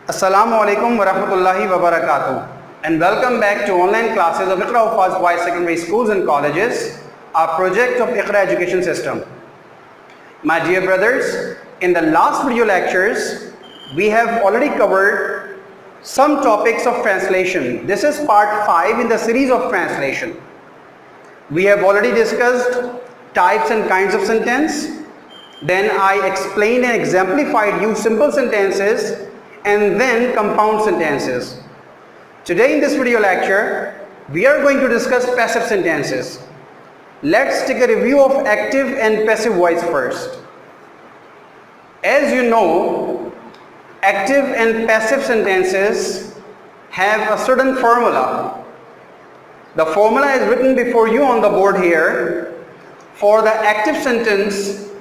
Assalamu alaikum wa rahmatullahi wa barakatuh, and welcome back to online classes of Iqra Hufaz Boys Secondary Schools and Colleges, our project of Iqra Education System. My dear brothers, in the last video lectures, we have already covered some topics of translation. This is part 5 in the series of translation. We have already discussed types and kinds of sentence. Then I explained and exemplified you simple sentences and then compound sentences. Today in this video lecture, we are going to discuss passive sentences. Let's take a review of active and passive voice first. As you know, active and passive sentences have a certain formula. The formula is written before you on the board here. For the active sentence,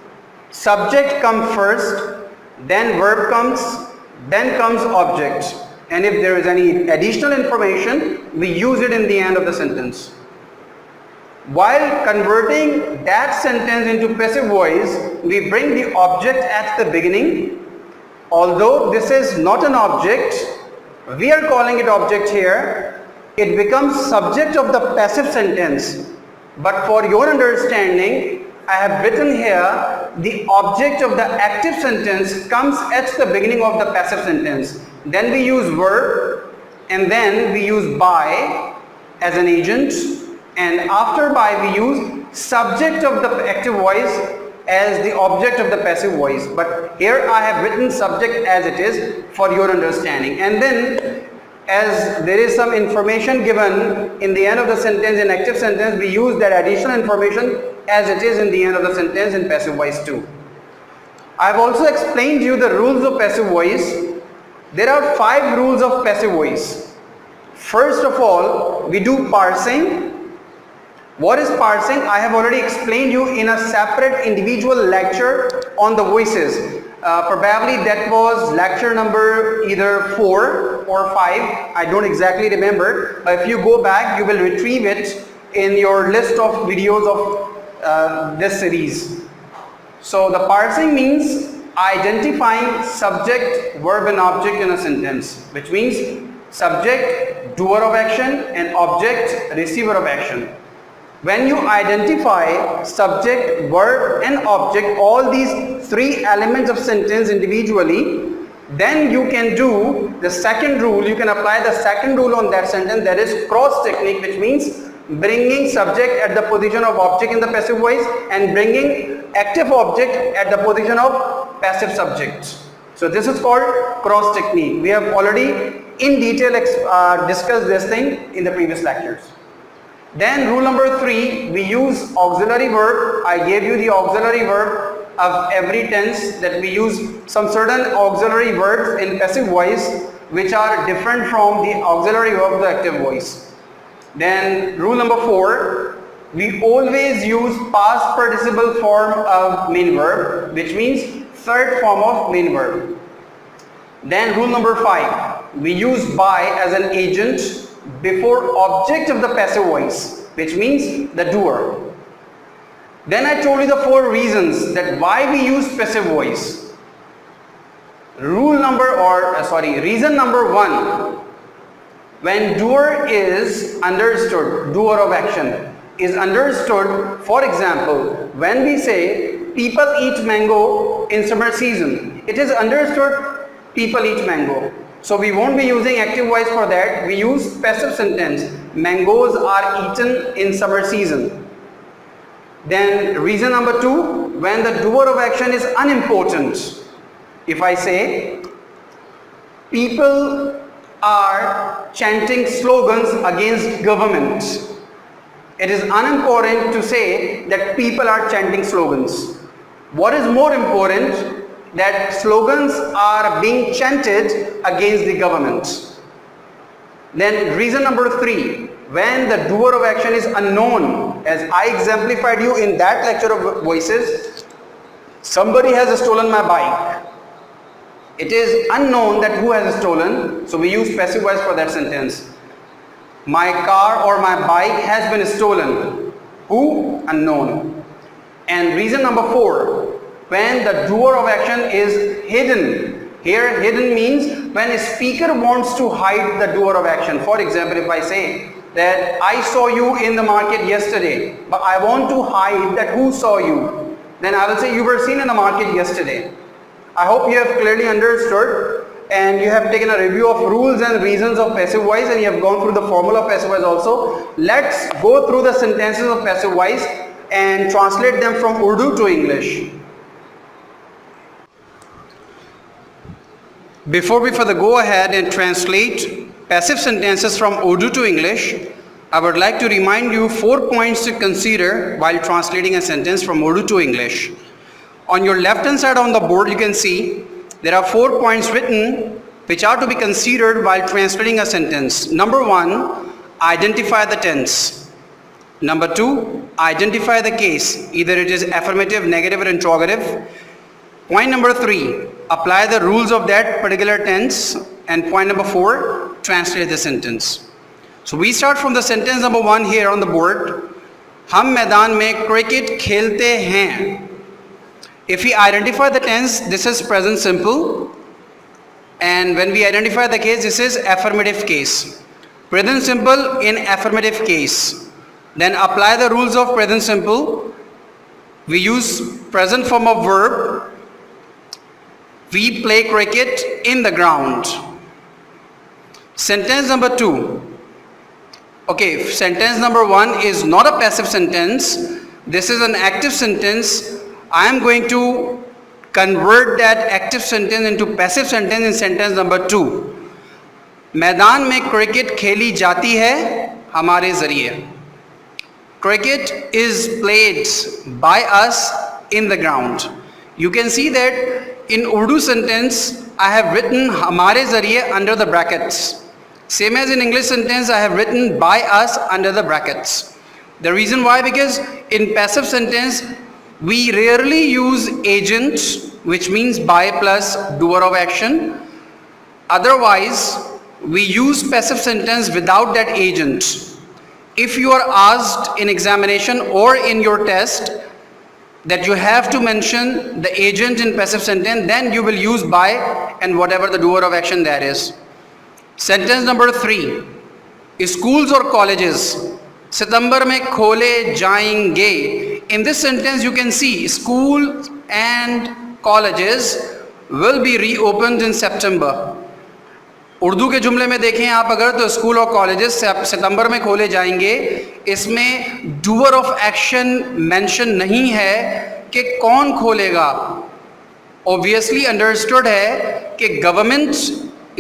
subject comes first, then verb comes, then comes object, and if there is any additional information, we use it in the end of the sentence. While converting that sentence into passive voice, we bring the object at the beginning. Although this is not an object, we are calling it object here. It becomes subject of the passive sentence. But for your understanding, I have written here the object of the active sentence comes at the beginning of the passive sentence. Then we use verb, and then we use by as an agent, and after by we use subject of the active voice as the object of the passive voice. But here I have written subject as it is for your understanding. And then as there is some information given in the end of the sentence in active sentence, we use that additional information as it is in the end of the sentence in passive voice too. I have also explained to you the rules of passive voice. There are 5 rules of passive voice. First of all, we do parsing. What is parsing? I have already explained you in a separate individual lecture on the voices. Probably that was lecture number either 4 or 5. I don't exactly remember. But if you go back, you will retrieve it in your list of videos of this series. So the parsing means identifying subject, verb and object in a sentence, which means subject, doer of action, and object, receiver of action. When you identify subject, verb and object, all these 3 elements of sentence individually, then you can do the second rule. You can apply the second rule on that sentence, that is cross technique, which means bringing subject at the position of object in the passive voice and bringing active object at the position of passive subject. So this is called cross technique. We have already in detail discussed this thing in the previous lectures. Then rule number 3, we use auxiliary verb. I gave you the auxiliary verb of every tense, that we use some certain auxiliary verbs in passive voice which are different from the auxiliary verb of the active voice. Then rule number 4, we always use past participle form of main verb, which means third form of main verb. Then rule number 5, we use by as an agent before object of the passive voice, which means the doer. Then I told you the 4 reasons that why we use passive voice. Reason number 1, when doer is understood, doer of action is understood. For example, when we say people eat mango in summer season, it is understood people eat mango. So we won't be using active voice for that. We use passive sentence. Mangoes are eaten in summer season. Then reason number 2, when the doer of action is unimportant. If I say people are chanting slogans against government, it is unimportant to say that people are chanting slogans. What is more important? That slogans are being chanted against the government. Then reason number 3, when the doer of action is unknown, as I exemplified you in that lecture of voices. Somebody has stolen my bike. It is unknown that who has stolen, so we use passive voice for that sentence. My car or my bike has been stolen. Who? Unknown. And reason number 4, when the doer of action is hidden Here hidden means when a speaker wants to hide the doer of action. For example, if I say that I saw you in the market yesterday, but I want to hide that who saw you, then I will say you were seen in the market yesterday. I hope you have clearly understood and you have taken a review of rules and reasons of passive voice, and you have gone through the formula of passive voice also. Let's go through the sentences of passive voice and translate them from Urdu to English. Before we further go ahead and translate passive sentences from Urdu to English, I would like to remind you 4 points to consider while translating a sentence from Urdu to English. On your left hand side on the board you can see there are 4 points written which are to be considered while translating a sentence. Number 1, identify the tense. Number 2, identify the case, either it is affirmative, negative or interrogative. Point number 3, apply the rules of that particular tense. And point number 4, translate the sentence. So we start from the sentence number 1 here on the board. हम मैदान में cricket खेलते हैं. If we identify the tense, this is present simple, and when we identify the case, this is affirmative case. Present simple in affirmative case. Then apply the rules of present simple. We use present form of verb. We play cricket in the ground. Sentence number 2. Okay, sentence number 1 is not a passive sentence. This is an active sentence. I am going to convert that active sentence into passive sentence in sentence number 2. मैदान में cricket खेली जाती है हमारे ज़रिए. Cricket is played by us in the ground. You can see that in Urdu sentence I have written हमारे ज़रिए under the brackets. Same as in English sentence I have written by us under the brackets. The reason why, because in passive sentence we rarely use agent, which means by plus doer of action. Otherwise we use passive sentence without that agent. If you are asked in examination or in your test that you have to mention the agent in passive sentence, then you will use by and whatever the doer of action that is. Sentence number 3, schools or colleges सितंबर में खोले जाएंगे. In this sentence you can see schools and colleges will be reopened in September. Urdu के जुमले में देखें आप अगर तो स्कूल और कॉलेजेस सितंबर में खोले जाएंगे. इसमें डूअर ऑफ एक्शन मेंशन नहीं है कि कौन खोलेगा. ऑब्वियसली अंडरस्टूड है कि गवर्नमेंट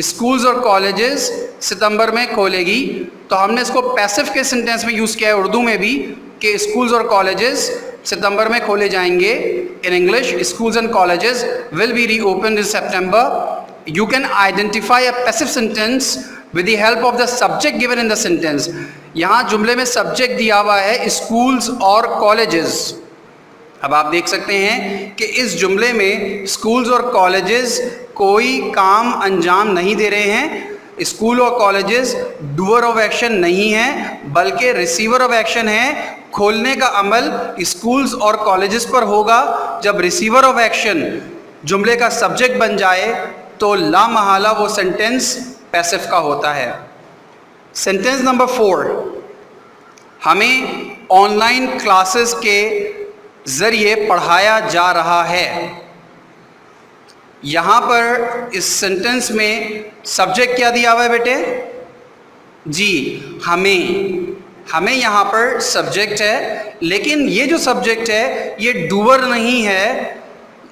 स्कूल्स और कॉलेजेस सितंबर में खोलेगी, तो हमने इसको पैसिव के सेंटेंस में यूज़ किया है उर्दू में भी कि स्कूल्स और कॉलेजेस सितंबर में खोले जाएंगे. In English schools and colleges will be reopened in September. You can identify a passive sentence with the help of the subject given in the sentence. यहाँ जुमले में subject दिया हुआ है schools और colleges. अब आप देख सकते हैं कि इस जुमले में schools और colleges कोई काम अंजाम नहीं दे रहे हैं. स्कूल और कॉलेजेस डूअर ऑफ एक्शन नहीं है बल्कि रिसीवर ऑफ एक्शन है. खोलने का अमल स्कूल्स और कॉलेजेस पर होगा. जब रिसीवर ऑफ एक्शन जुमले का सब्जेक्ट बन जाए तो ला महाला वो सेंटेंस पैसिव का होता है. सेंटेंस नंबर 4, हमें ऑनलाइन क्लासेस के ज़रिए पढ़ाया जा रहा है. यहाँ पर इस सेंटेंस में सब्जेक्ट क्या दिया हुआ है बेटे? जी, हमें यहाँ पर सब्जेक्ट है, लेकिन ये जो सब्जेक्ट है ये डूअर नहीं है.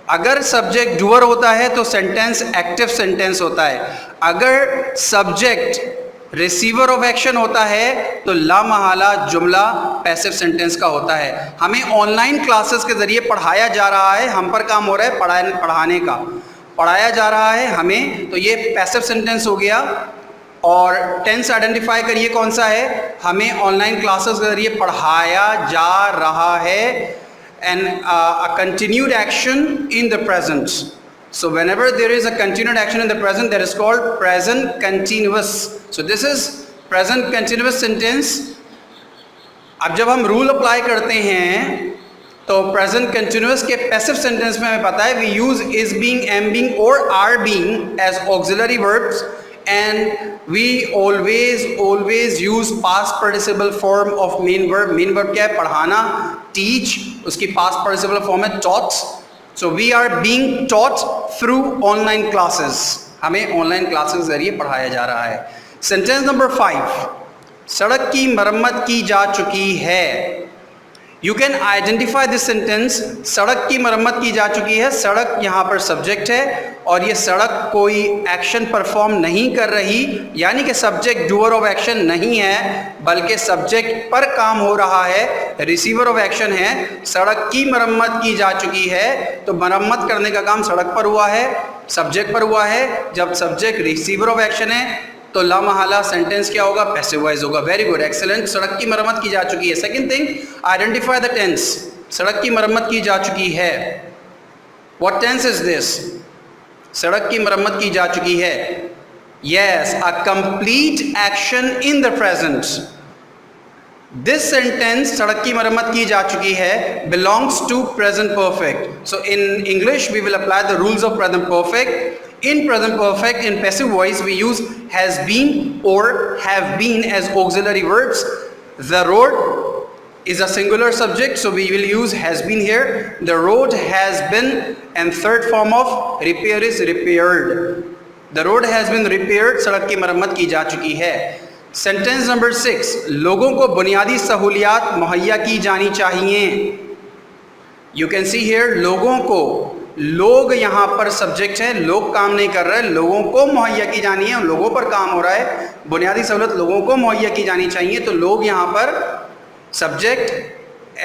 अगर सब्जेक्ट डूअर होता है तो सेंटेंस एक्टिव सेंटेंस होता है. अगर सब्जेक्ट रिसीवर ऑफ एक्शन होता है तो ला महाला जुमला पैसिव सेंटेंस का होता है. हमें ऑनलाइन क्लासेस के ज़रिए पढ़ाया जा रहा है. हम पर काम हो रहा है पढ़ाने का. पढ़ाया जा रहा है हमें, तो ये पैसिव सेंटेंस हो गया. और टेंस आइडेंटिफाई करिए कौन सा है. हमें ऑनलाइन क्लासेस के ज़रिए पढ़ाया जा रहा है. And a continued action in the present. So whenever there is a continued action in the present, that is called present continuous. So this is present continuous sentence. अब जब हम रूल अप्लाई करते हैं तो प्रेजेंट कंटिन्यूअस के passive sentence में हमें पता है we use is being, am being और are being as auxiliary verbs and we always use past participle form of main verb. Main verb क्या है? पढ़ाना, टीच. उसकी पास्ट पार्टिसिपल फॉर्म है taught. So we are being taught through online classes. हमें online classes के जरिए पढ़ाया जा रहा है. सेंटेंस नंबर 5, सड़क की मरम्मत की जा चुकी है. You can identify this sentence. सड़क की मरम्मत की जा चुकी है. सड़क यहाँ पर सब्जेक्ट है और ये सड़क कोई एक्शन परफॉर्म नहीं कर रही, यानी कि सब्जेक्ट डूअर ऑफ एक्शन नहीं है बल्कि सब्जेक्ट पर काम हो रहा है, रिसीवर ऑफ एक्शन है. सड़क की मरम्मत की जा चुकी है तो मरम्मत करने का काम सड़क पर हुआ है, सब्जेक्ट पर हुआ है. जब सब्जेक्ट रिसीवर ऑफ एक्शन है तो लामहला सेंटेंस क्या होगा? पैसिव वॉइस होगा. Very good, excellent. सड़क की मरम्मत की जा चुकी है. Second thing, identify the tense. सड़क की मरम्मत की जा चुकी है. What tense is this? सड़क की मरम्मत की जा चुकी है. Yes, a complete action in the present. This sentence, सड़क की मरम्मत की जा चुकी है, belongs to present perfect. So in English we will apply the rules of present perfect. In present perfect, in passive voice, we use has been or have been as auxiliary verbs. The road is a singular subject, so we will use has been here. The road has been, and third form of repair is repaired. The road has been repaired. सड़क की मरम्मत की जा चुकी है. Sentence number 6, लोगों को बुनियादी सहूलियात मुहैया की जानी चाहिए. You can see here, लोगों को, लोग यहाँ पर सब्जेक्ट है, लोग काम नहीं कर रहे, लोगों को मुहैया की जानी है, लोगों पर काम हो रहा है. बुनियादी सहूलत लोगों को मुहैया की जानी चाहिए, तो लोग यहाँ पर subject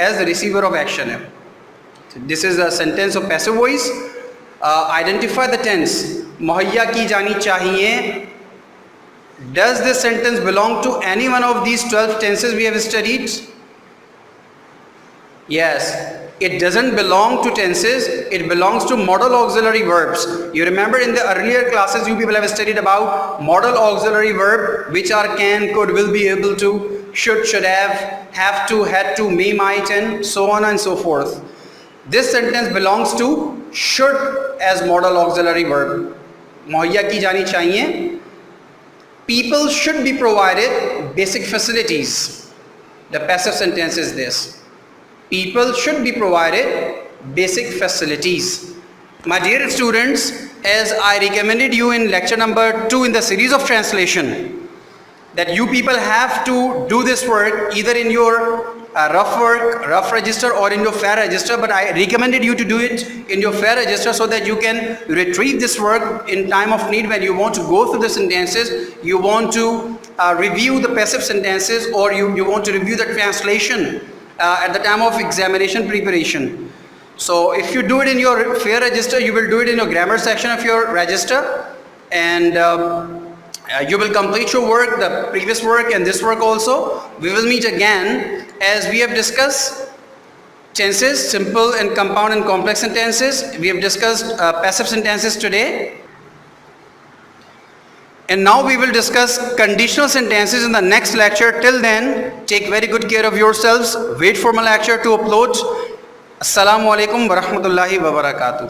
as receiver of action है. This is a sentence of passive voice. Identify the tense. मुहैया की जानी चाहिए. Does this sentence belong to any one of these 12 tenses we have studied? Yes, it doesn't belong to tenses, it belongs to modal auxiliary verbs. You remember in the earlier classes you people have studied about modal auxiliary verb, which are can, could, will be, able to, should have to, had to, may, might, and so on and so forth. This sentence belongs to should as modal auxiliary verb. मुहैया की जानी चाहिए. People should be provided basic facilities. The passive sentence is this. People should be provided basic facilities. My dear students, as I recommended you in lecture number 2 in the series of translation, that you people have to do this work either in your rough register or in your fair register, but I recommended you to do it in your fair register so that you can retrieve this work in time of need when you want to go through the sentences, you want to review the passive sentences, or you want to review the translation at the time of examination preparation. So if you do it in your fair register, you will do it in your grammar section of your register, and you will complete your work, the previous work and this work also. We will meet again as we have discussed tenses, simple and compound and complex sentences. We have discussed passive sentences today. And now we will discuss conditional sentences in the next lecture. Till then, take very good care of yourselves. Wait for my lecture to upload. Assalamu alaikum wa rahmatullahi wa barakatuh.